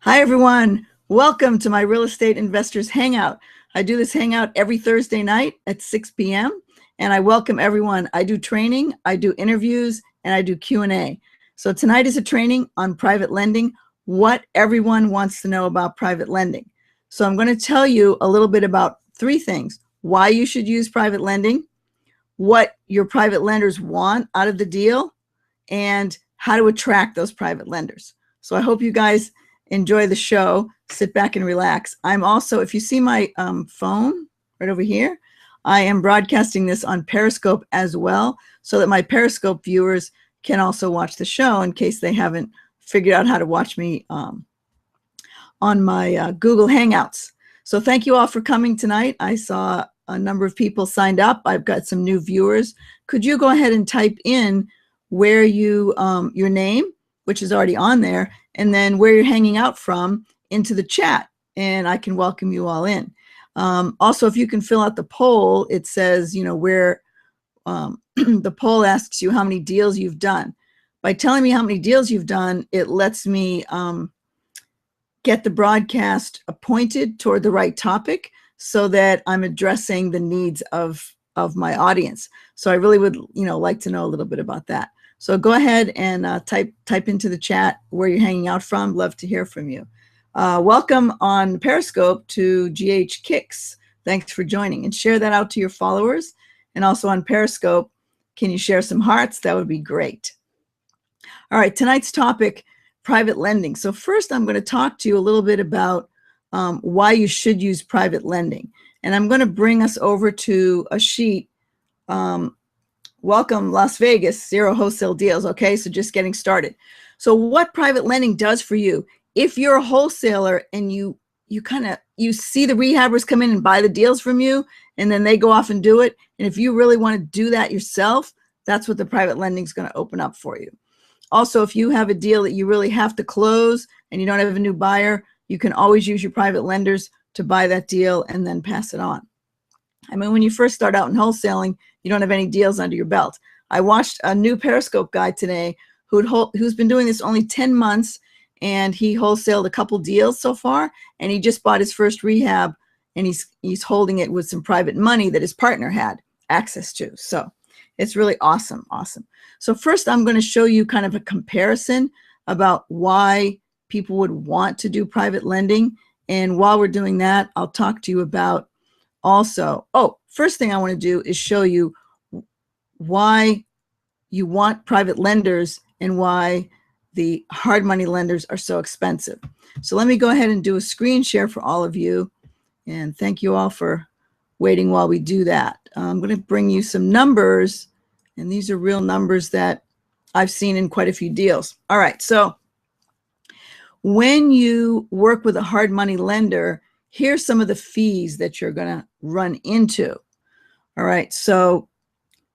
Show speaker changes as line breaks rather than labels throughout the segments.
Hi, everyone. Welcome to my Real Estate Investors Hangout. I do this hangout every Thursday night at 6 p.m. and I welcome everyone. I do training, I do interviews, and I do Q&A. So tonight is a training on private lending, what everyone wants to know about private lending. So I'm going to tell you a little bit about three things: why you should use private lending, what your private lenders want out of the deal, and how to attract those private lenders. So I hope you guys enjoy the show. Sit back and relax. I'm also, if you see my phone right over here, I am broadcasting this on Periscope as well, so that my Periscope viewers can also watch the show in case they haven't figured out how to watch me on my Google Hangouts. So thank you all for coming tonight. I saw a number of people signed up. I've got some new viewers. Could you go ahead and type in where you your name, which is already on there, and then where you're hanging out from into the chat, and I can welcome you all in. Also, if you can fill out the poll, it says, where the poll asks you how many deals you've done. By telling me how many deals you've done, it lets me get the broadcast pointed toward the right topic so that I'm addressing the needs of my audience. So I really would, like to know a little bit about that. So go ahead and type into the chat where you're hanging out from. Love to hear from you. Welcome on Periscope to GH Kicks. Thanks for joining, and share that out to your followers. And also on Periscope, can you share some hearts? That would be great. All right, tonight's topic, private lending. So first I'm going to talk to you a little bit about why you should use private lending. And I'm going to bring us over to a sheet. Welcome, Las Vegas, zero wholesale deals. Okay, so just getting started. So what private lending does for you, if you're a wholesaler and you see the rehabbers come in and buy the deals from you, and then they go off and do it, and if you really want to do that yourself, that's what the private lending is going to open up for you. Also, if you have a deal that you really have to close and you don't have a new buyer, you can always use your private lenders to buy that deal and then pass it on. I mean, when you first start out in wholesaling, you don't have any deals under your belt. I watched a new Periscope guy today who's been doing this only 10 months, and he wholesaled a couple deals so far, and he just bought his first rehab, and he's holding it with some private money that his partner had access to. So it's really awesome. So first, I'm going to show you kind of a comparison about why people would want to do private lending. And while we're doing that, I'll talk to you about also, first thing I want to do is show you why you want private lenders and why the hard money lenders are so expensive. So let me go ahead and do a screen share for all of you. And thank you all for waiting while we do that. I'm going to bring you some numbers, and these are real numbers that I've seen in quite a few deals. All right, so when you work with a hard money lender, here's some of the fees that you're going to run into. All right, so,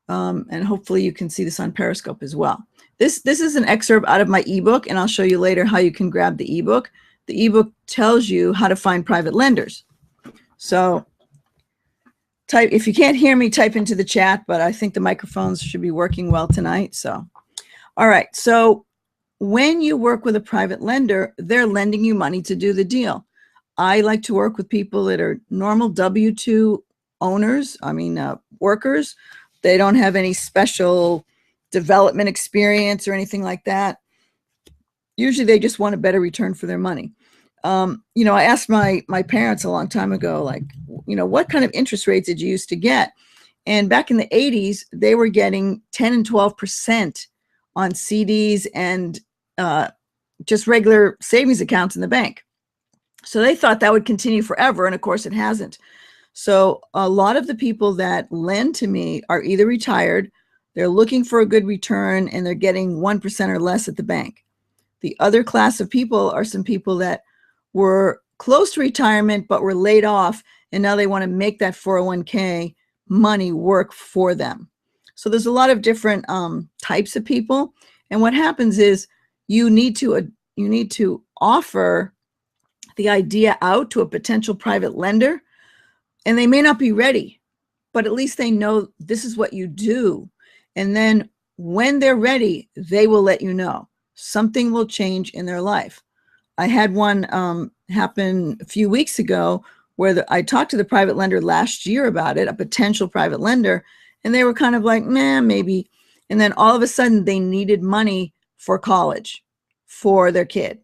and hopefully you can see this on Periscope as well. This is an excerpt out of my ebook, and I'll show you later how you can grab the ebook. The ebook tells you how to find private lenders. So if you can't hear me, type into the chat, but I think the microphones should be working well tonight. So, all right, so when you work with a private lender, they're lending you money to do the deal. I like to work with people that are normal W-2 owners, workers. They don't have any special development experience or anything like that. Usually they just want a better return for their money. I asked my parents a long time ago, like, what kind of interest rates did you used to get? And back in the 80s, they were getting 10 and 12% on CDs and just regular savings accounts in the bank. So they thought that would continue forever, and of course it hasn't. So a lot of the people that lend to me are either retired, they're looking for a good return, and they're getting 1% or less at the bank. The other class of people are some people that were close to retirement but were laid off, and now they want to make that 401k money work for them. So there's a lot of different types of people, and what happens is you need to offer the idea out to a potential private lender, and they may not be ready, but at least they know this is what you do. And then when they're ready, they will let you know. Something will change in their life. I had one happen a few weeks ago where I talked to the private lender last year about it, a potential private lender, and they were kind of like, "Meh, maybe." And then all of a sudden they needed money for college for their kid.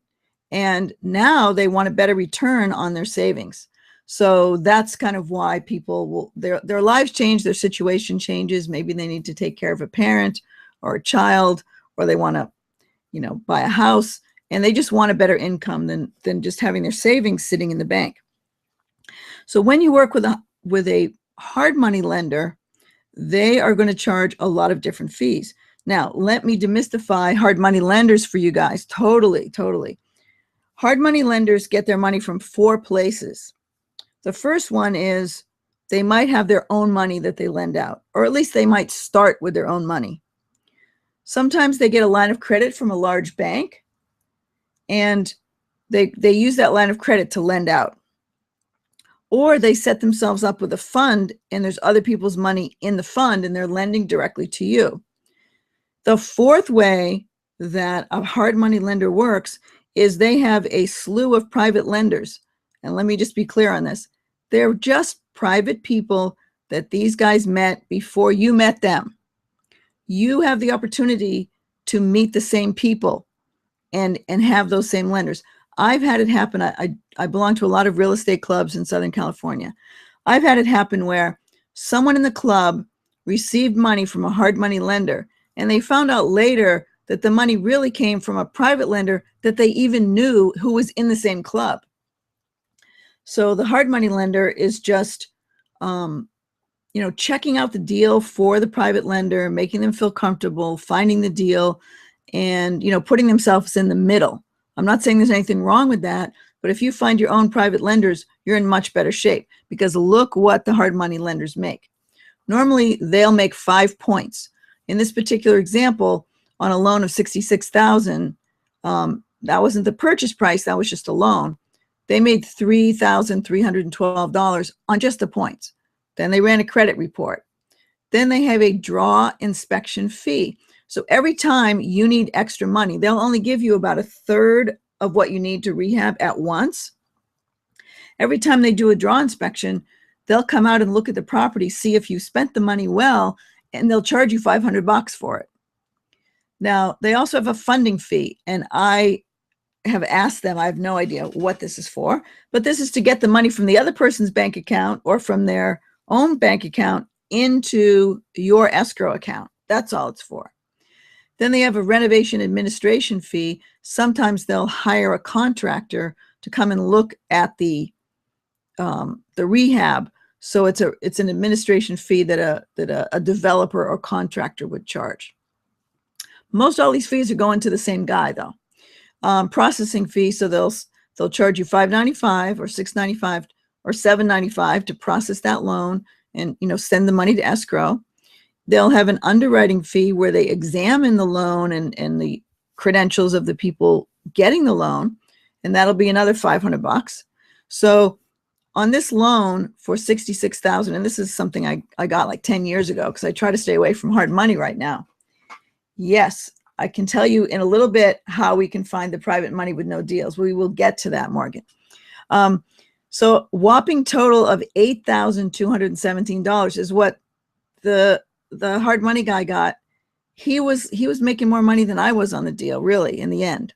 And now they want a better return on their savings. So that's kind of why people will, their lives change, their situation changes. Maybe they need to take care of a parent or a child, or they want to, buy a house, and they just want a better income than just having their savings sitting in the bank. So when you work with a hard money lender, they are going to charge a lot of different fees. Now, let me demystify hard money lenders for you guys. Totally. Hard money lenders get their money from 4 places. The first one is they might have their own money that they lend out, or at least they might start with their own money. Sometimes they get a line of credit from a large bank, and they use that line of credit to lend out. Or they set themselves up with a fund, and there's other people's money in the fund, and they're lending directly to you. The fourth way that a hard money lender works is they have a slew of private lenders. And let me just be clear on this. They're just private people that these guys met before you met them. You have the opportunity to meet the same people and have those same lenders. I've had it happen. I belong to a lot of real estate clubs in Southern California. I've had it happen where someone in the club received money from a hard money lender, and they found out later that the money really came from a private lender that they even knew who was in the same club. So the hard money lender is just, checking out the deal for the private lender, making them feel comfortable, finding the deal, and, putting themselves in the middle. I'm not saying there's anything wrong with that, but if you find your own private lenders, you're in much better shape, because look what the hard money lenders make. Normally, they'll make 5 points. In this particular example, on a loan of $66,000, that wasn't the purchase price, that was just a loan. They made $3,312 on just the points. Then they ran a credit report. Then they have a draw inspection fee. So every time you need extra money, they'll only give you about 1/3 of what you need to rehab at once. Every time they do a draw inspection, they'll come out and look at the property, see if you spent the money well, and they'll charge you $500 for it. Now, they also have a funding fee, and I have asked them, I have no idea what this is for, but this is to get the money from the other person's bank account or from their own bank account into your escrow account. That's all it's for. Then they have a renovation administration fee. Sometimes they'll hire a contractor to come and look at the rehab. So it's an administration fee that a developer or contractor would charge. Most all these fees are going to the same guy, though. Processing fee, so they'll charge you $595 or $695 or $795 to process that loan and send the money to escrow. They'll have an underwriting fee where they examine the loan and the credentials of the people getting the loan, and that'll be another $500. So on this loan for $66,000, and this is something I got like 10 years ago because I try to stay away from hard money right now. Yes, I can tell you in a little bit how we can find the private money with no deals. We will get to that, Morgan. So whopping total of $8,217 is what the hard money guy got. He was making more money than I was on the deal, really, in the end.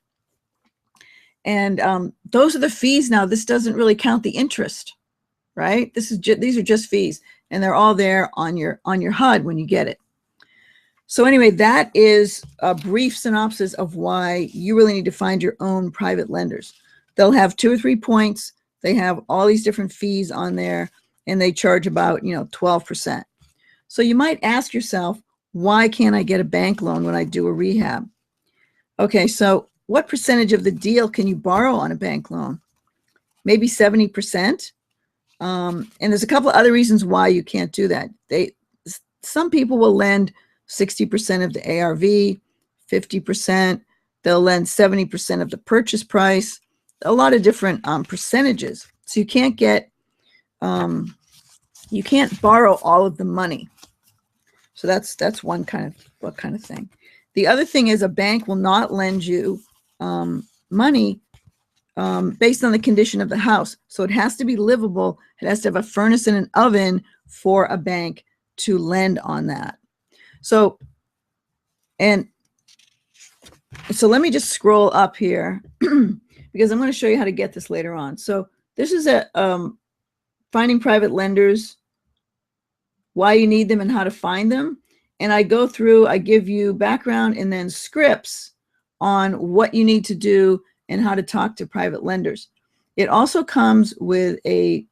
And those are the fees. Now, this doesn't really count the interest, right? These are just fees, and they're all there on your HUD when you get it. So anyway, that is a brief synopsis of why you really need to find your own private lenders. They'll have 2 or 3 points. They have all these different fees on there, and they charge about 12%. So you might ask yourself, why can't I get a bank loan when I do a rehab? Okay, so what percentage of the deal can you borrow on a bank loan? Maybe 70%. And there's a couple of other reasons why you can't do that. Some people will lend 60% of the ARV, 50%. They'll lend 70% of the purchase price. A lot of different percentages. So you can't borrow all of the money. So that's one kind of thing. The other thing is a bank will not lend you money based on the condition of the house. So it has to be livable. It has to have a furnace and an oven for a bank to lend on that. So, and so let me just scroll up here because I'm going to show you how to get this later on. So this is a finding private lenders, why you need them and how to find them. And I go through, I give you background and then scripts on what you need to do and how to talk to private lenders. It also comes with a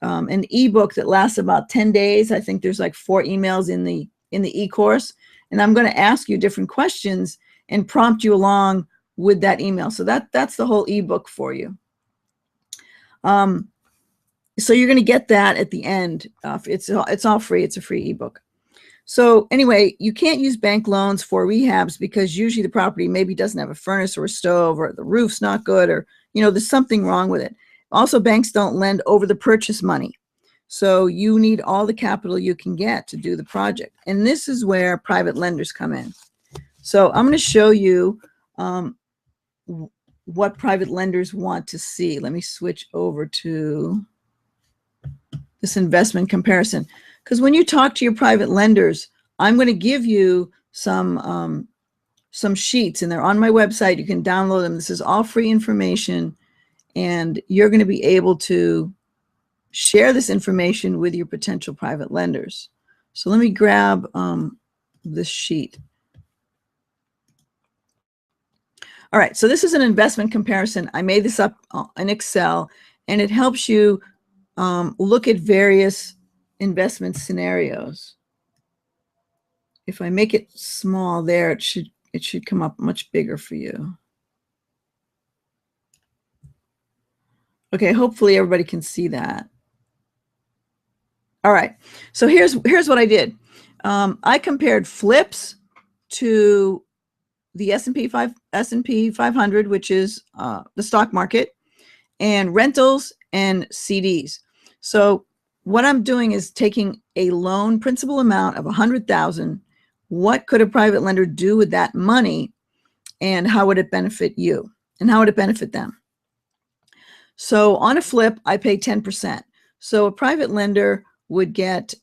an ebook that lasts about 10 days. I think there's like 4 emails in the e-course, and I'm going to ask you different questions and prompt you along with that email. So that's the whole ebook for you. So you're going to get that at the end. It's all free. It's a free ebook. So anyway, you can't use bank loans for rehabs because usually the property maybe doesn't have a furnace or a stove, or the roof's not good, or there's something wrong with it. Also, banks don't lend over the purchase money. So you need all the capital you can get to do the project. And this is where private lenders come in. So I'm going to show you what private lenders want to see. Let me switch over to this investment comparison. Because when you talk to your private lenders, I'm going to give you some sheets, and they're on my website. You can download them. This is all free information, and you're going to be able to share this information with your potential private lenders. So let me grab this sheet. All right, so this is an investment comparison. I made this up in Excel, and it helps you look at various investment scenarios. If I make it small there, it should come up much bigger for you. Okay, hopefully everybody can see that. All right, so here's what I did. I compared flips to the S&P 500, which is the stock market, and rentals and CDs. So what I'm doing is taking a loan principal amount of $100,000. What could a private lender do with that money, and how would it benefit you, and how would it benefit them? So on a flip, I pay 10%. So a private lender would get,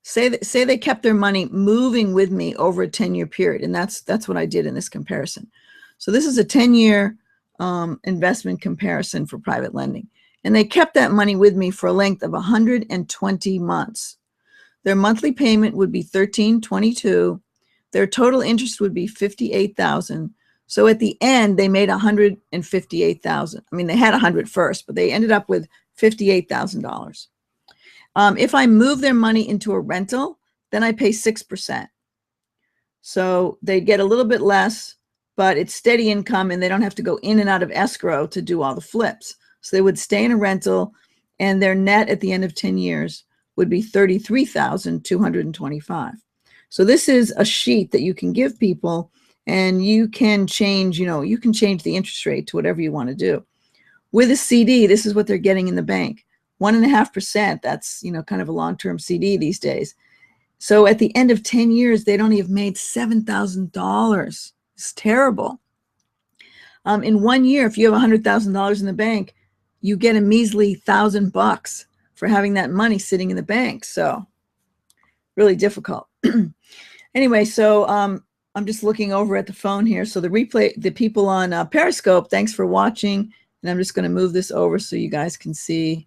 say they kept their money moving with me over a 10-year period, and that's what I did in this comparison. So this is a 10-year investment comparison for private lending, and they kept that money with me for a length of 120 months. Their monthly payment would be $1,322. Their total interest would be $58,000. So at the end, they made $158,000. I mean, they had 100 first, but they ended up with $58,000. If I move their money into a rental, then I pay 6%. So they get a little bit less, but it's steady income, and they don't have to go in and out of escrow to do all the flips. So they would stay in a rental, and their net at the end of 10 years would be $33,225. So this is a sheet that you can give people, and you can change, you can change the interest rate to whatever you want to do. With a CD, this is what they're getting in the bank. 1.5%, that's, kind of a long-term CD these days. So at the end of 10 years, they'd only have made $7,000. It's terrible. In 1 year, if you have $100,000 in the bank, you get a measly $1,000 for having that money sitting in the bank. So really difficult. Anyway, so I'm just looking over at the phone here. So the people on Periscope, thanks for watching. And I'm just going to move this over so you guys can see.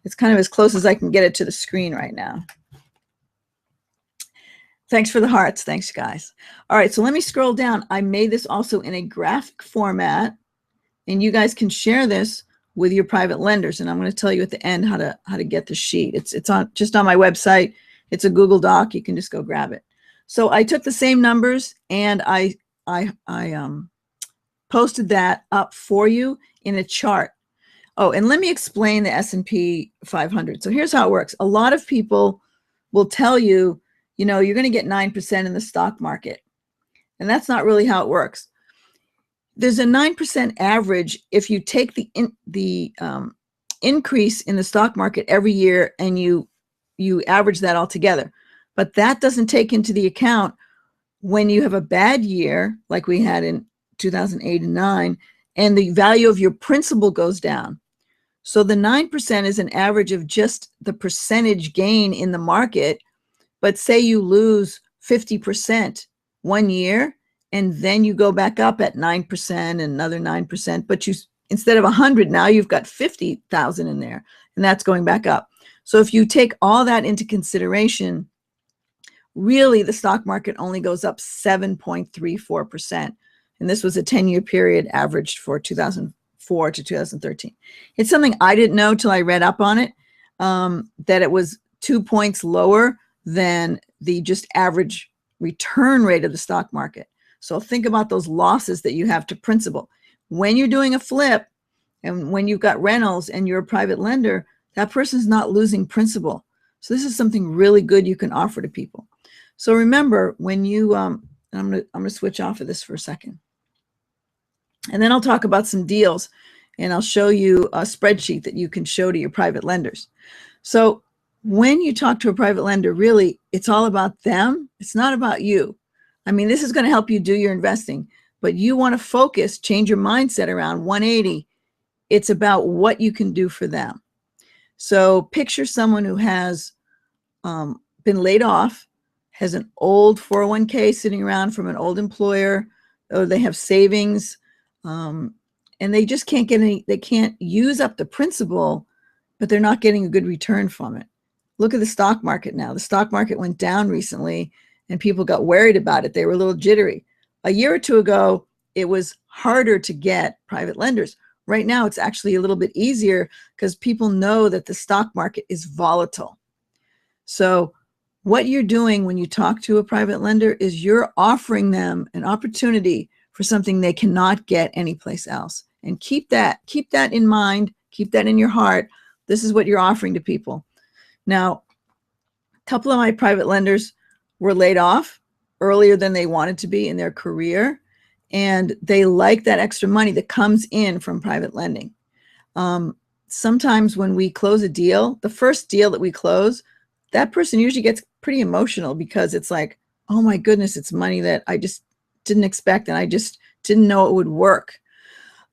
It's kind of as close as I can get it to the screen right now. Thanks for the hearts. Thanks, guys. All right, so let me scroll down. I made this also in a graphic format, and you guys can share this with your private lenders. And I'm going to tell you at the end how to get the sheet. It's just on my website. It's a Google Doc. You can just go grab it. So I took the same numbers, and I posted that up for you in a chart. Oh, and let me explain the S&P 500. So here's how it works. A lot of people will tell you, you're going to get 9% in the stock market. And that's not really how it works. There's a 9% average if you take the increase in the stock market every year and you average that all together. But that doesn't take into the account when you have a bad year, like we had in 2008 and 9, and the value of your principal goes down. So the 9% is an average of just the percentage gain in the market. But say you lose 50% one year, and then you go back up at 9% and another 9%, but you, instead of 100, now you've got 50,000 in there, and that's going back up. So if you take all that into consideration, really the stock market only goes up 7.34%. And this was a 10-year period averaged for 2004 to 2013. It's something I didn't know till I read up on it, that it was 2 points lower than the just average return rate of the stock market. So think about those losses that you have to principal. When you're doing a flip and when you've got rentals and you're a private lender, that person's not losing principal. So this is something really good you can offer to people. So remember, when you, I'm gonna switch off of this for a second. And then I'll talk about some deals, and I'll show you a spreadsheet that you can show to your private lenders. So when you talk to a private lender, really, it's all about them. It's not about you. I mean, this is going to help you do your investing, but you want to focus, change your mindset around 180. It's about what you can do for them. So picture someone who has been laid off, has an old 401k sitting around from an old employer, or they have savings, and they just can't get any, they can't use up the principal, but they're not getting a good return from it. Look at the stock market now. The stock market went down recently and people got worried about it. They were a little jittery. A year or two ago, it was harder to get private lenders. Right now, it's actually a little bit easier because people know that the stock market is volatile. So what you're doing when you talk to a private lender is you're offering them an opportunity for something they cannot get anyplace else. And keep that in mind, keep that in your heart. This is what you're offering to people. Now, a couple of my private lenders were laid off earlier than they wanted to be in their career, and they like that extra money that comes in from private lending. Sometimes when we close a deal, the first deal that we close, that person usually gets pretty emotional because it's like, oh my goodness, it's money that I just didn't expect and I just didn't know it would work.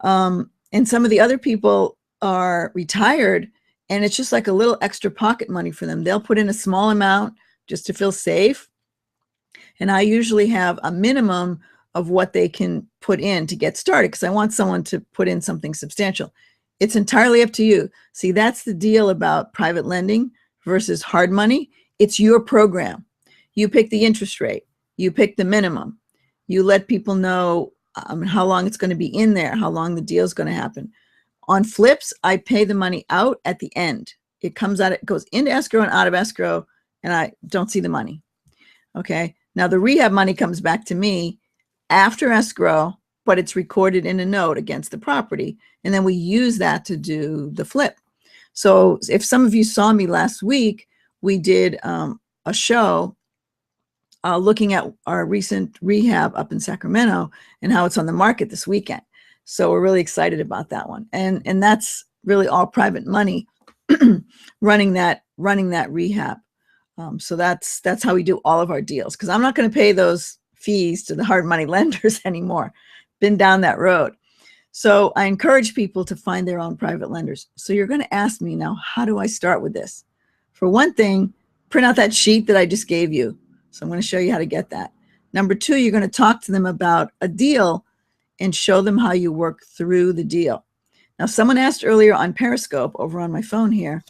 And some of the other people are retired, and it's just like a little extra pocket money for them. They'll put in a small amount just to feel safe. And I usually have a minimum of what they can put in to get started because I want someone to put in something substantial. It's entirely up to you. See, that's the deal about private lending versus hard money. It's your program. You pick the interest rate. You pick the minimum. You let people know how long it's going to be in there, how long the deal is going to happen. On flips, I pay the money out at the end. It comes out, it goes into escrow and out of escrow, and I don't see the money. Okay. Now the rehab money comes back to me after escrow, but it's recorded in a note against the property. And then we use that to do the flip. So if some of you saw me last week, we did a show looking at our recent rehab up in Sacramento and how it's on the market this weekend. So we're really excited about that one. And that's really all private money running that rehab. So that's how we do all of our deals, because I'm not going to pay those fees to the hard money lenders anymore. Been down that road. So I encourage people to find their own private lenders. So you're going to ask me now, how do I start with this? For one thing, print out that sheet that I just gave you. So I'm going to show you how to get that. Number two, you're going to talk to them about a deal and show them how you work through the deal. Now, someone asked earlier on Periscope over on my phone here,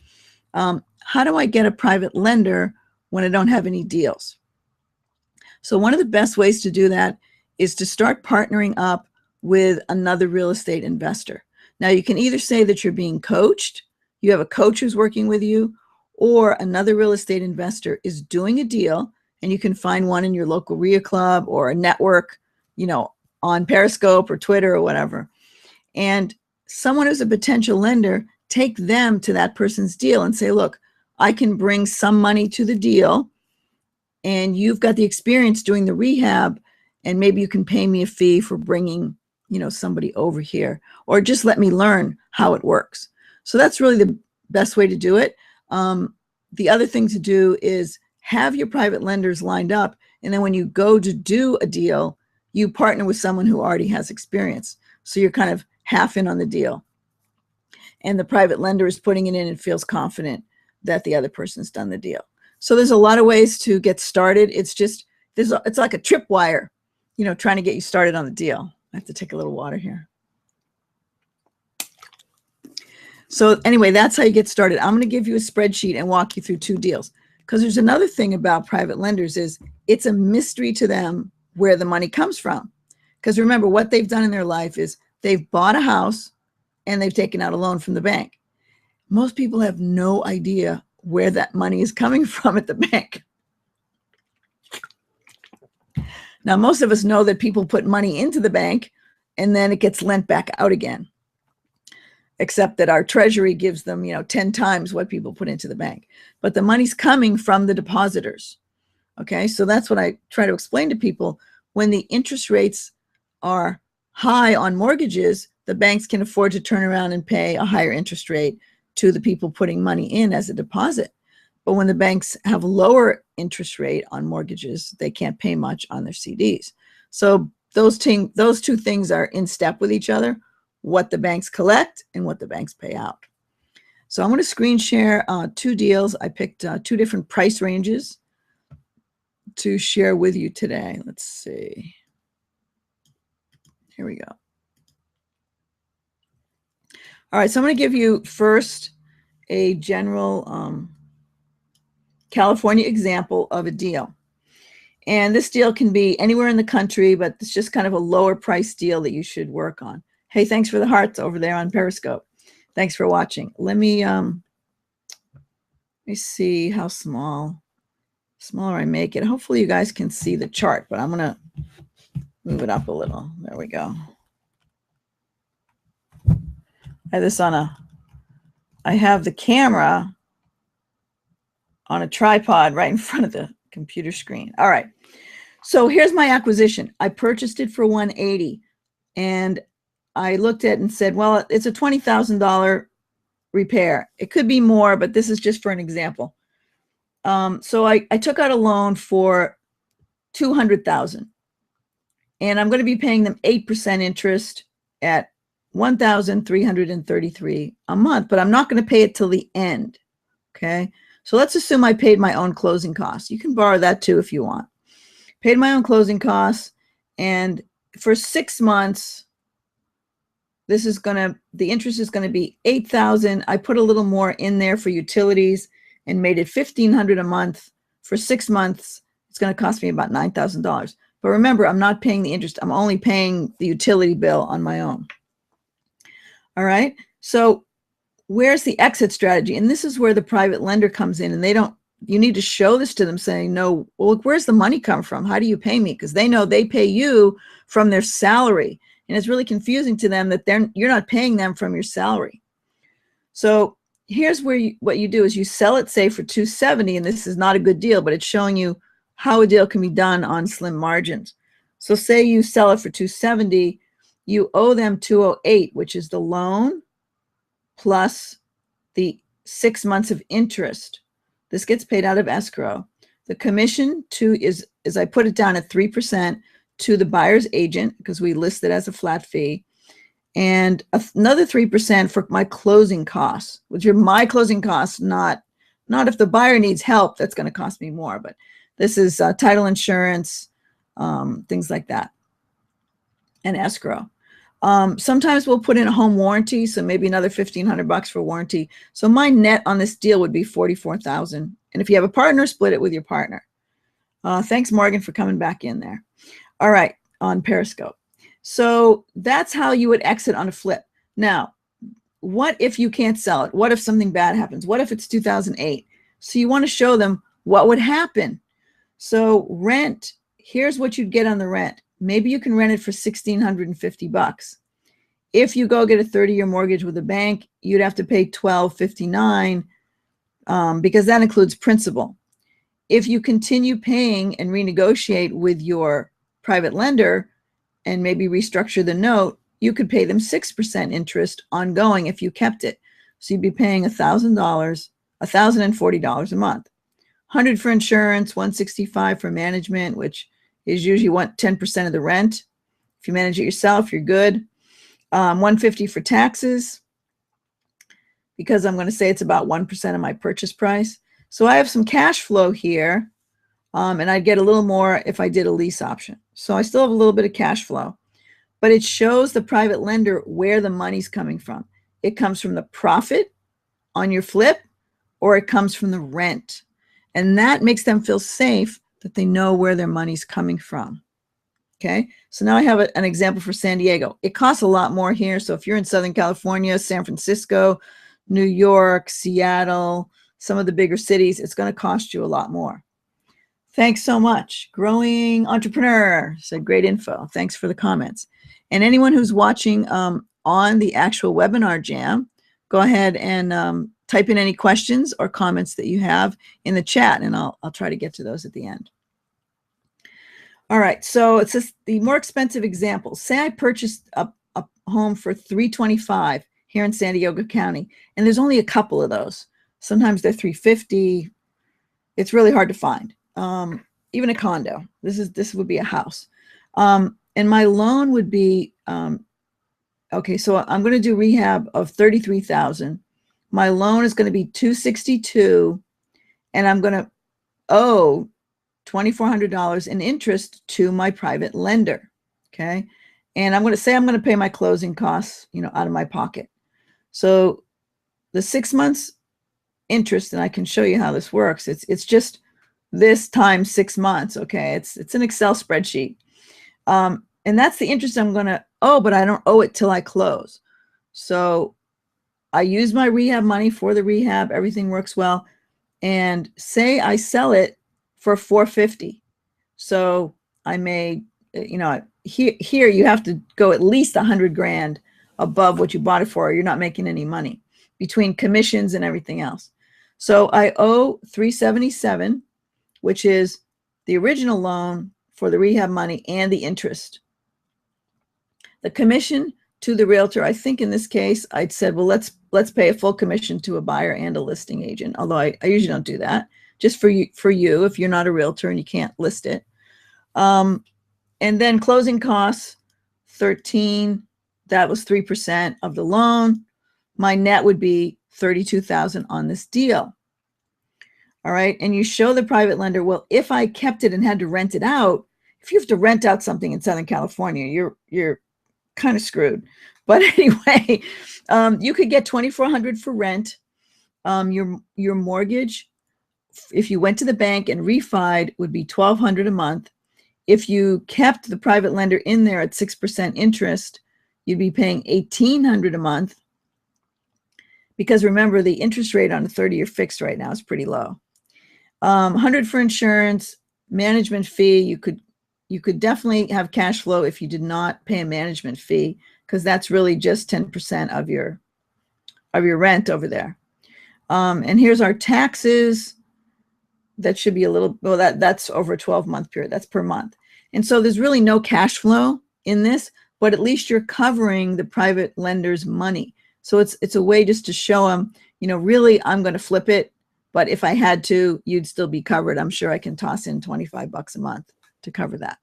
how do I get a private lender when I don't have any deals? So one of the best ways to do that is to start partnering up with another real estate investor. Now, you can either say that you're being coached, you have a coach who's working with you, or another real estate investor is doing a deal, and you can find one in your local RIA club or a network, on Periscope or Twitter or whatever. And someone who's a potential lender, take them to that person's deal and say, look, I can bring some money to the deal, and you've got the experience doing the rehab, and maybe you can pay me a fee for bringing, somebody over here, or just let me learn how it works. So that's really the best way to do it. The other thing to do is have your private lenders lined up, and then when you go to do a deal, you partner with someone who already has experience. So you're kind of half in on the deal. And the private lender is putting it in and feels confident that the other person's done the deal. So there's a lot of ways to get started. It's just, it's like a tripwire, you know, trying to get you started on the deal. I have to take a little water here. So anyway, that's how you get started. I'm going to give you a spreadsheet and walk you through 2 deals. Because there's another thing about private lenders is it's a mystery to them where the money comes from. Because remember, what they've done in their life is they've bought a house and they've taken out a loan from the bank. Most people have no idea where that money is coming from at the bank. Now, most of us know that people put money into the bank and then it gets lent back out again. Except that our treasury gives them, you know, 10 times what people put into the bank. But the money's coming from the depositors. Okay, so that's what I try to explain to people. When the interest rates are high on mortgages, the banks can afford to turn around and pay a higher interest rate to the people putting money in as a deposit. But when the banks have lower interest rate on mortgages, they can't pay much on their CDs. So those 2 things are in step with each other. What the banks collect and what the banks pay out. So I'm going to screen share 2 deals. I picked 2 different price ranges to share with you today. Let's see. Here we go. All right, so I'm going to give you first a general California example of a deal. And this deal can be anywhere in the country, but it's just kind of a lower price deal that you should work on. Hey, thanks for the hearts over there on Periscope. Thanks for watching. Let me see how smaller I make it. Hopefully you guys can see the chart, but I'm going to move it up a little. There we go. I have the camera on a tripod right in front of the computer screen. All right. So here's my acquisition. I purchased it for $180 and I looked at it and said, well, it's a $20,000 repair. It could be more, but this is just for an example. So I took out a loan for $200,000 and I'm going to be paying them 8% interest at $1,333 a month, but I'm not going to pay it till the end. Okay. So let's assume I paid my own closing costs. You can borrow that too if you want. Paid my own closing costs, and for 6 months, the interest is going to be $8,000. I put a little more in there for utilities and made it $1,500 a month. For 6 months, it's going to cost me about $9,000. But remember, I'm not paying the interest. I'm only paying the utility bill on my own. All right. So where's the exit strategy? And this is where the private lender comes in, and you need to show this to them saying, no, well, look, where's the money come from? How do you pay me? Because they know they pay you from their salary. And it's really confusing to them that you're not paying them from your salary. So here's where what you do is you sell it, say, for $270, and this is not a good deal, but it's showing you how a deal can be done on slim margins. So say you sell it for $270, you owe them $208, which is the loan plus the 6 months of interest. This gets paid out of escrow. The commission is I put it down at 3% to the buyer's agent because we list it as a flat fee, and another 3% for my closing costs, which are my closing costs, not if the buyer needs help, that's going to cost me more, but this is title insurance, things like that, and escrow. Sometimes we'll put in a home warranty, so maybe another $1,500 for warranty. So my net on this deal would be $44,000. And if you have a partner, split it with your partner. Thanks, Morgan, for coming back in there. All right, on Periscope. So that's how you would exit on a flip. Now, what if you can't sell it? What if something bad happens? What if it's 2008? So you want to show them what would happen. So rent, here's what you'd get on the rent. Maybe you can rent it for $1,650. If you go get a 30-year mortgage with a bank, you'd have to pay $1,259 because that includes principal. If you continue paying and renegotiate with your private lender and maybe restructure the note, you could pay them 6% interest ongoing if you kept it. So you'd be paying $1,040 a month. $100 for insurance, $165 for management, which is usually 10% of the rent. If you manage it yourself, you're good. $150 for taxes, because I'm going to say it's about 1% of my purchase price. So I have some cash flow here, and I'd get a little more if I did a lease option. So I still have a little bit of cash flow, but it shows the private lender where the money's coming from. It comes from the profit on your flip, or it comes from the rent. And that makes them feel safe that they know where their money's coming from. Okay, so now I have an example for San Diego. It costs a lot more here. So if you're in Southern California, San Francisco, New York, Seattle, some of the bigger cities, it's going to cost you a lot more. Thanks so much. Growing Entrepreneur said great info. Thanks for the comments. And anyone who's watching on the actual webinar jam, go ahead and type in any questions or comments that you have in the chat, and I'll try to get to those at the end. All right, so it says the more expensive example. Say I purchased a home for $325 here in San Diego County, and there's only a couple of those. Sometimes they're $350. It's really hard to find. Even a condo. This would be a house. And my loan would be okay. So I'm going to do rehab of $33,000. My loan is going to be $262, and I'm going to owe $2,400 in interest to my private lender. Okay. And I'm going to say I'm going to pay my closing costs, out of my pocket. So the 6 months interest, and I can show you how this works. It's just this times 6 months. Okay. It's an Excel spreadsheet. And that's the interest I'm going to owe, but I don't owe it till I close. So I use my rehab money for the rehab. Everything works well. And say I sell it for $450. So I made, here you have to go at least $100,000 above what you bought it for, or you're not making any money between commissions and everything else. So I owe $377, which is the original loan for the rehab money and the interest. The commission to the realtor, I think in this case, I'd said, well, let's pay a full commission to a buyer and a listing agent. Although I usually don't do that. Just for you, if you're not a realtor and you can't list it. And then closing costs, 13, that was 3% of the loan. My net would be 32,000 on this deal. All right. And you show the private lender, well, if I kept it and had to rent it out, if you have to rent out something in Southern California, you're kind of screwed. But anyway, you could get $2,400 for rent. Your mortgage, if you went to the bank and refied, would be $1,200 a month. If you kept the private lender in there at 6% interest, you'd be paying $1,800 a month. Because remember, the interest rate on a 30-year fixed right now is pretty low. $100 for insurance, management fee. You could definitely have cash flow if you did not pay a management fee, because that's really just 10% of your rent over there. And here's our taxes. That should be a little, well, that's over a 12-month period. That's per month. And so there's really no cash flow in this, but at least you're covering the private lender's money. So it's a way just to show them, really, I'm going to flip it. But if I had to, you'd still be covered. I'm sure I can toss in $25 a month to cover that.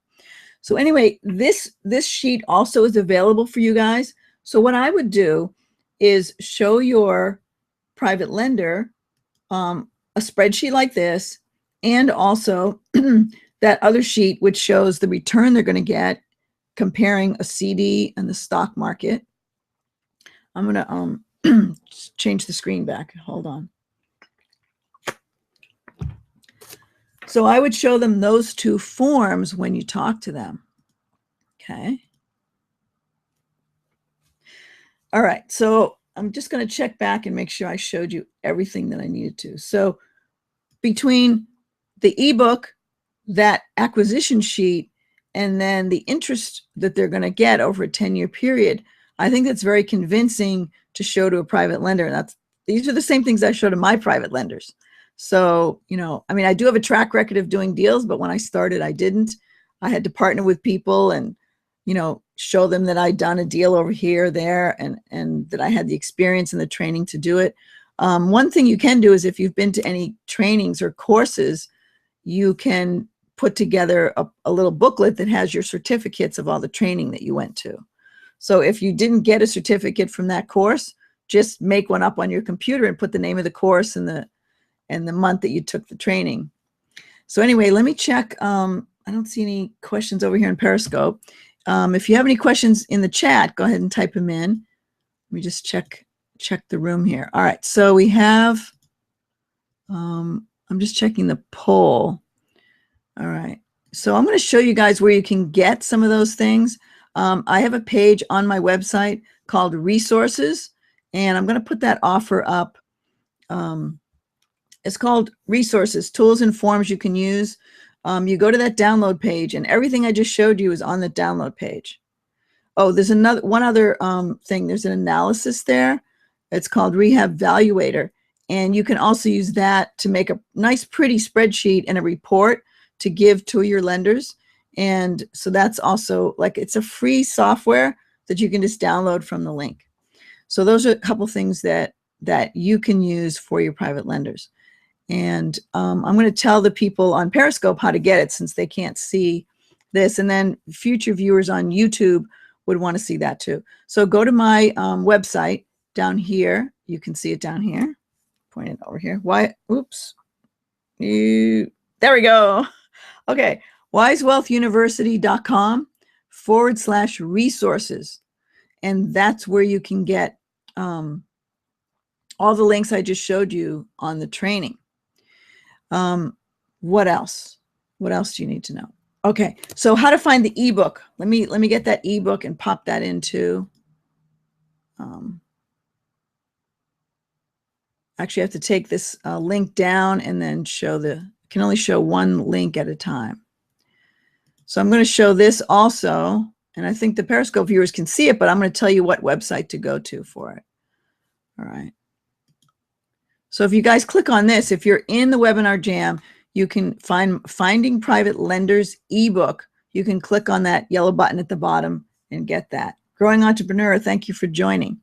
So anyway, this sheet also is available for you guys. So what I would do is show your private lender a spreadsheet like this, and also that other sheet which shows the return they're going to get comparing a CD and the stock market. I'm going to change the screen back. Hold on. So I would show them those two forms when you talk to them. Okay. All right. So I'm just going to check back and make sure I showed you everything that I needed to. So between the ebook, that acquisition sheet, and then the interest that they're going to get over a 10-year period, I think that's very convincing to show to a private lender. And these are the same things I show to my private lenders. So, I do have a track record of doing deals, but when I started, I didn't. I had to partner with people and, show them that I'd done a deal over here, there, and that I had the experience and the training to do it. One thing you can do is if you've been to any trainings or courses, you can put together a little booklet that has your certificates of all the training that you went to. So if you didn't get a certificate from that course, just make one up on your computer and put the name of the course and the month that you took the training. So anyway, let me check. I don't see any questions over here in Periscope. If you have any questions in the chat, go ahead and type them in. Let me just check the room here. All right, so we have, I'm just checking the poll. All right, so I'm going to show you guys where you can get some of those things. I have a page on my website called Resources, and I'm going to put that offer up. It's called Resources, Tools and Forms you can use. You go to that download page, and everything I just showed you is on the download page. Oh, there's one other thing. There's an analysis there. It's called Rehab Valuator, and you can also use that to make a nice, pretty spreadsheet and a report to give to your lenders. And so that's also like, it's a free software that you can just download from the link. So those are a couple things that you can use for your private lenders. And I'm going to tell the people on Periscope how to get it, since they can't see this. And then future viewers on YouTube would want to see that too. So go to my website down here. You can see it down here. Point it over here. Oops. There we go. Okay. wisewealthuniversity.com/resources. And that's where you can get all the links I just showed you on the training. What else? What else do you need to know? Okay, so how to find the ebook. Let me get that ebook and pop that into. Actually, I have to take this link down and then show can only show one link at a time. So I'm going to show this also, and I think the Periscope viewers can see it, but I'm going to tell you what website to go to for it. All right. So if you guys click on this, if you're in the Webinar Jam, you can find Finding Private Lenders ebook. You can click on that yellow button at the bottom and get that. Growing Entrepreneur, thank you for joining.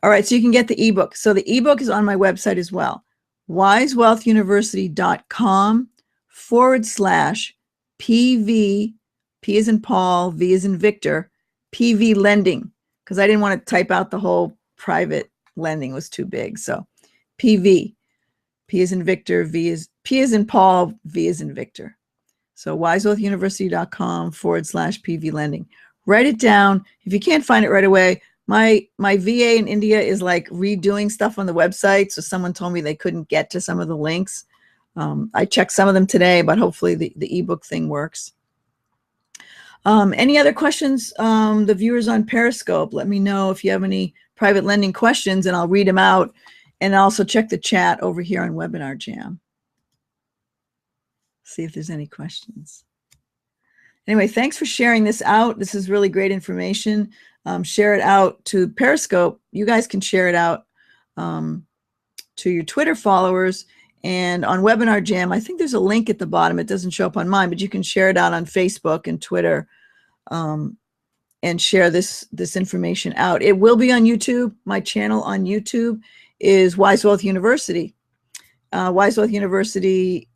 All right, so you can get the ebook. So the ebook is on my website as well. wisewealthuniversity.com/PV, P as in Paul, V as in Victor, PV lending, because I didn't want to type out the whole private lending, was too big. So PV, P as in Victor, P as in Paul, V as in Victor. So wisewealthuniversity.com/PV lending. Write it down. If you can't find it right away, my VA in India is like redoing stuff on the website. So someone told me they couldn't get to some of the links. I checked some of them today, but hopefully the ebook thing works. Any other questions? The viewers on Periscope, let me know if you have any private lending questions, and I'll read them out. And also check the chat over here on Webinar Jam. See if there's any questions. Anyway, thanks for sharing this out. This is really great information. Share it out to Periscope. You guys can share it out to your Twitter followers. And on Webinar Jam, I think there's a link at the bottom. It doesn't show up on mine, but you can share it out on Facebook and Twitter and share this information out. It will be on YouTube. My channel on YouTube is Wise Wealth University. Wise Wealth University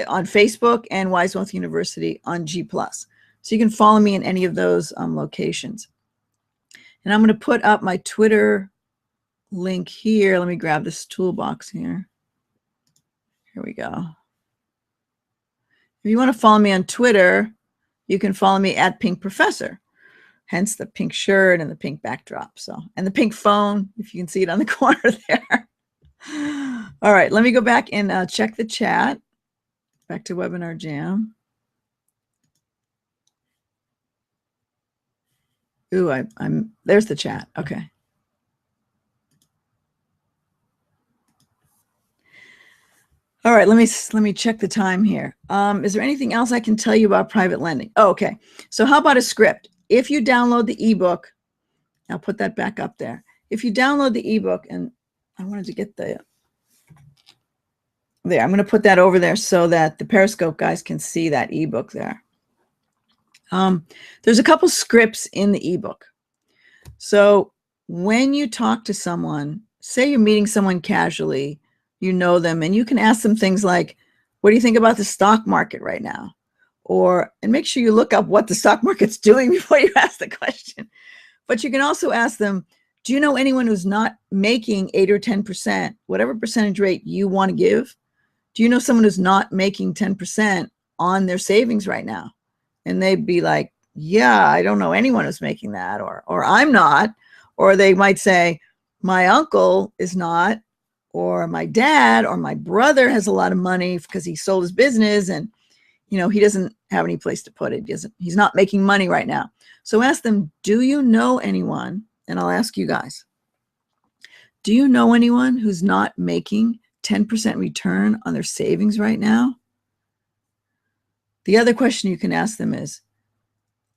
on Facebook and Wise Wealth University on G+. So you can follow me in any of those locations. And I'm going to put up my Twitter link here. Let me grab this toolbox here. Here we go. If you want to follow me on Twitter, you can follow me at Pink Professor, hence the pink shirt and the pink backdrop. So, and the pink phone, if you can see it on the corner there. All right, let me go back and check the chat. Back to Webinar Jam. Ooh, there's the chat. Okay. All right, let me check the time here. Is there anything else I can tell you about private lending? Oh, okay. So how about a script? If you download the ebook, I'll put that back up there. If you download the ebook, and I wanted to get there, I'm going to put that over there so that the Periscope guys can see that ebook there. There's a couple scripts in the ebook. So when you talk to someone, say you're meeting someone casually, you know them, and you can ask them things like, what do you think about the stock market right now? And make sure you look up what the stock market's doing before you ask the question. But you can also ask them, do you know anyone who's not making 8 or 10%, whatever percentage rate you want to give? Do you know someone who's not making 10% on their savings right now? And they'd be like, yeah, I don't know anyone who's making that, or I'm not. Or they might say, my uncle is not, or my dad or my brother has a lot of money because he sold his business and he doesn't have any place to put it. He's not making money right now. So ask them, do you know anyone? And I'll ask you guys, do you know anyone who's not making 10% return on their savings right now? The other question you can ask them is,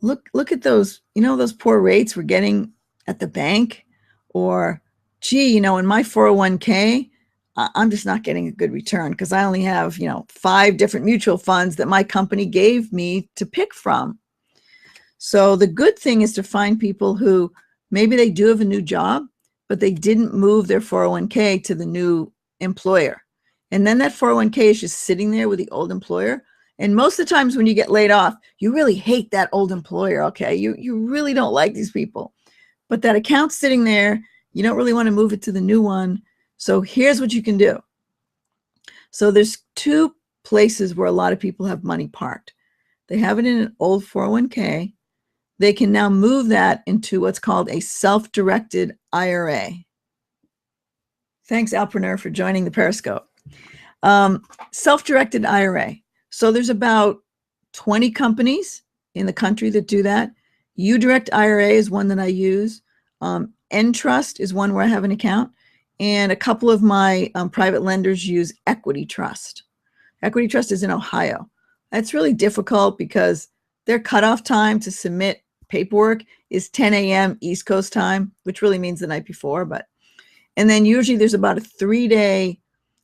look at those, those poor rates we're getting at the bank, or gee, in my 401k, I'm just not getting a good return because I only have, 5 different mutual funds that my company gave me to pick from. So the good thing is to find people who maybe they do have a new job, but they didn't move their 401k to the new employer. And then that 401k is just sitting there with the old employer. And most of the times when you get laid off, you really hate that old employer, okay? You really don't like these people. But that account's sitting there. You don't really want to move it to the new one. So here's what you can do. So there's 2 places where a lot of people have money parked. They have it in an old 401k. They can now move that into what's called a self-directed IRA. Thanks, Alpreneur, for joining the Periscope. Self-directed IRA. So there's about 20 companies in the country that do that. UDirect IRA is one that I use. Entrust is one where I have an account. And a couple of my private lenders use Equity Trust. Equity Trust is in Ohio. That's really difficult because their cutoff time to submit paperwork is 10 a.m. East Coast time, which really means the night before. And then usually there's about a 3-day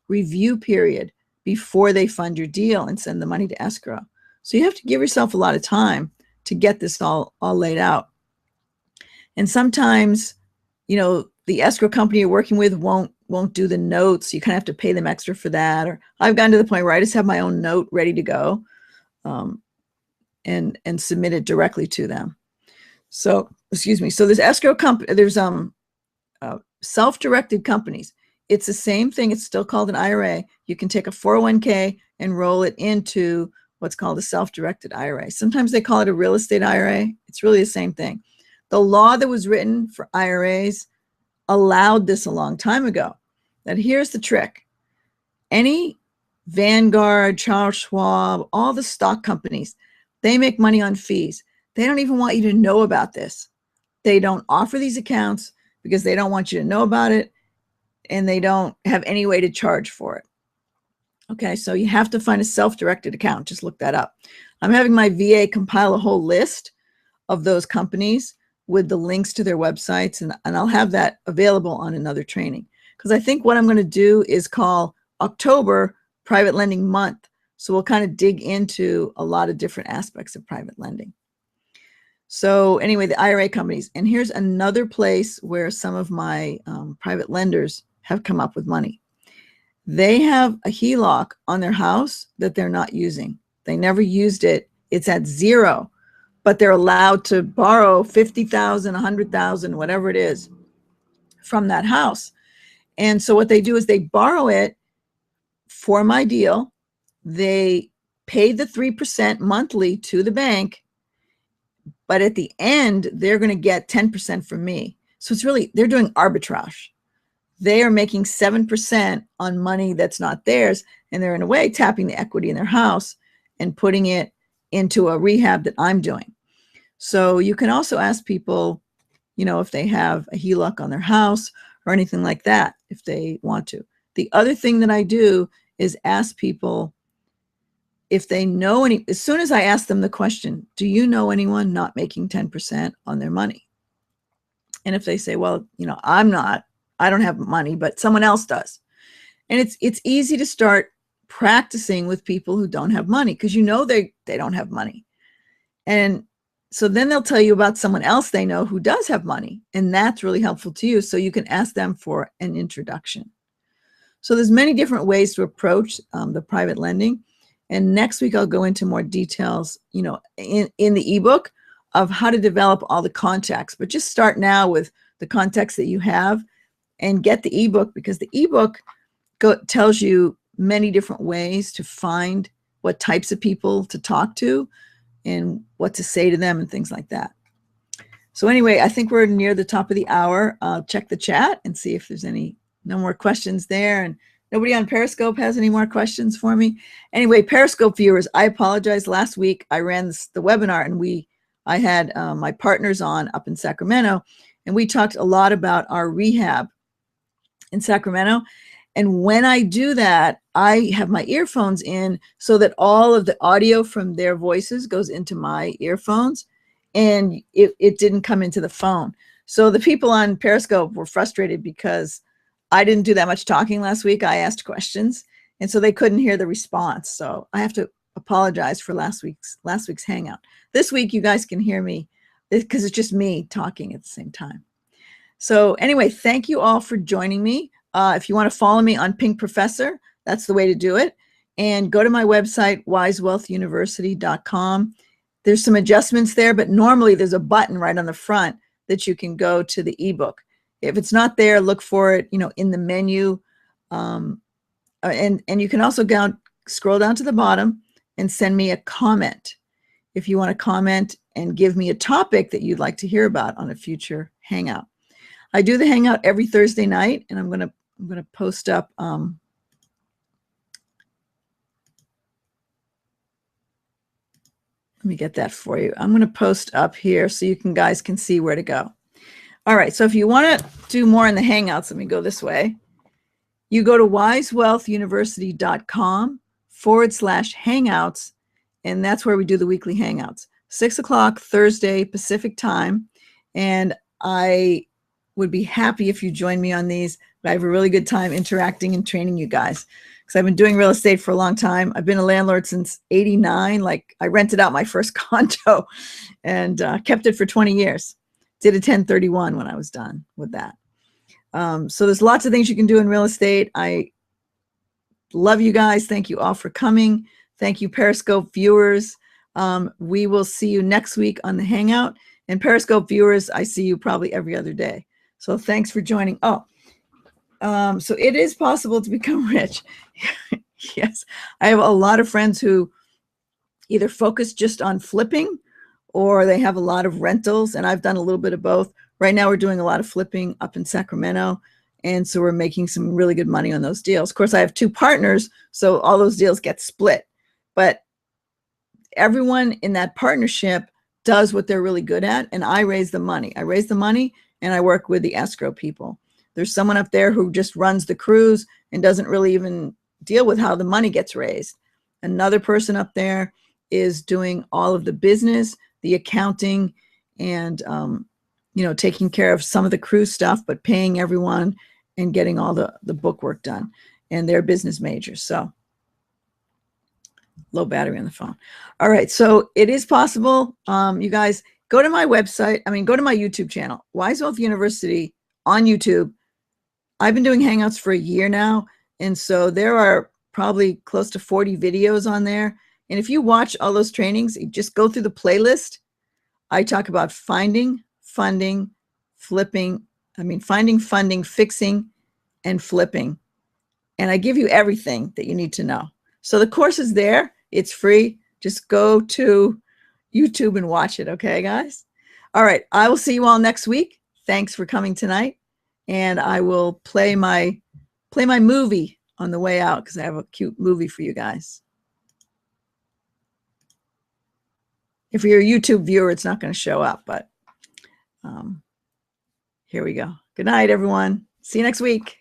review period before they fund your deal and send the money to escrow. So you have to give yourself a lot of time to get this all laid out. And sometimes, the escrow company you're working with won't do the notes. You kind of have to pay them extra for that. Or I've gotten to the point where I just have my own note ready to go, and submit it directly to them. So, excuse me. So there's escrow company, there's self-directed companies. It's the same thing. It's still called an IRA. You can take a 401k and roll it into what's called a self-directed IRA. Sometimes they call it a real estate IRA. It's really the same thing. The law that was written for IRAs allowed this a long time ago. That here's the trick. Any Vanguard, Charles Schwab, all the stock companies, they make money on fees. They don't even want you to know about this. They don't offer these accounts because they don't want you to know about it, and they don't have any way to charge for it. Okay, so you have to find a self-directed account. Just look that up. I'm having my VA compile a whole list of those companies with the links to their websites, and I'll have that available on another training. Because I think what I'm going to do is call October Private Lending Month. So we'll kind of dig into a lot of different aspects of private lending. So anyway, the IRA companies. And here's another place where some of my private lenders have come up with money. They have a HELOC on their house that they're not using. They never used it. It's at 0, but they're allowed to borrow $50,000, $100,000, whatever it is, from that house. And so what they do is they borrow it for my deal. They pay the 3% monthly to the bank, but at the end, they're going to get 10% from me. So it's really, they're doing arbitrage. They are making 7% on money that's not theirs, and they're in a way tapping the equity in their house and putting it into a rehab that I'm doing. So you can also ask people, if they have a HELOC on their house or anything like that, if they want to. The other thing that I do is ask people if they know any. As soon as I ask them the question, do you know anyone not making 10% on their money? And if they say, well, I don't have money, but someone else does. And it's easy to start practicing with people who don't have money, because they don't have money. And so then they'll tell you about someone else they know who does have money. And that's really helpful to you. So you can ask them for an introduction. So there's many different ways to approach the private lending. And next week, I'll go into more details. In the ebook, of how to develop all the contacts. But just start now with the contacts that you have and get the ebook, because the ebook tells you many different ways to find what types of people to talk to and what to say to them and things like that. So anyway, I think we're near the top of the hour. I'll check the chat and see if there's no more questions there. And nobody on Periscope has any more questions for me. Anyway, Periscope viewers, I apologize. Last week I ran the webinar, and I had my partners on up in Sacramento, and we talked a lot about our rehab in Sacramento. And when I do that, I have my earphones in so that all of the audio from their voices goes into my earphones, and it didn't come into the phone. So the people on Periscope were frustrated because I didn't do that much talking last week. I asked questions, and so they couldn't hear the response. So I have to apologize for last week's hangout. This week, you guys can hear me because it's just me talking at the same time. So anyway, thank you all for joining me. If you want to follow me on Pink Professor, that's the way to do it. And go to my website, wisewealthuniversity.com. There's some adjustments there, but normally there's a button right on the front that you can go to the ebook. If it's not there, look for it, in the menu. And you can also scroll down to the bottom and send me a comment if you want to comment and give me a topic that you'd like to hear about on a future hangout. I do the hangout every Thursday night, and I'm going to post up let me get that for you. I'm going to post up here so you guys can see where to go. All right, so if you want to do more in the hangouts, let me go this way. You go to wisewealthuniversity.com/hangouts, and that's where we do the weekly hangouts. 6 o'clock Thursday Pacific time, and I would be happy if you join me on these. I have a really good time interacting and training you guys, because I've been doing real estate for a long time. I've been a landlord since '89. Like, I rented out my first condo and kept it for 20 years. Did a 1031 when I was done with that. So there's lots of things you can do in real estate. I love you guys. Thank you all for coming. Thank you, Periscope viewers. We will see you next week on the hangout. And Periscope viewers, I see you probably every other day. So thanks for joining. So it is possible to become rich. Yes, I have a lot of friends who either focus just on flipping, or they have a lot of rentals, and I've done a little bit of both. Right now we're doing a lot of flipping up in Sacramento, and so we're making some really good money on those deals. Of course, I have 2 partners, so all those deals get split. But everyone in that partnership does what they're really good at, and I raise the money. I raise the money, and I work with the escrow people. There's someone up there who just runs the cruise and doesn't really even deal with how the money gets raised. Another person up there is doing all of the business, the accounting, and taking care of some of the cruise stuff, but paying everyone and getting all the book work done. And they're business majors. So low battery on the phone. All right, so it is possible. You guys, go to my website. Go to my YouTube channel, Wise Wealth University on YouTube. I've been doing hangouts for a year now, and so there are probably close to 40 videos on there. And if you watch all those trainings, you just go through the playlist. I talk about finding, funding, flipping. Finding, funding, fixing, and flipping. And I give you everything that you need to know. So the course is there. It's free. Just go to YouTube and watch it. Okay, guys? All right. I will see you all next week. Thanks for coming tonight. And I will play my movie on the way out, because I have a cute movie for you guys. If you're a YouTube viewer, it's not going to show up, but here we go. Good night, everyone. See you next week.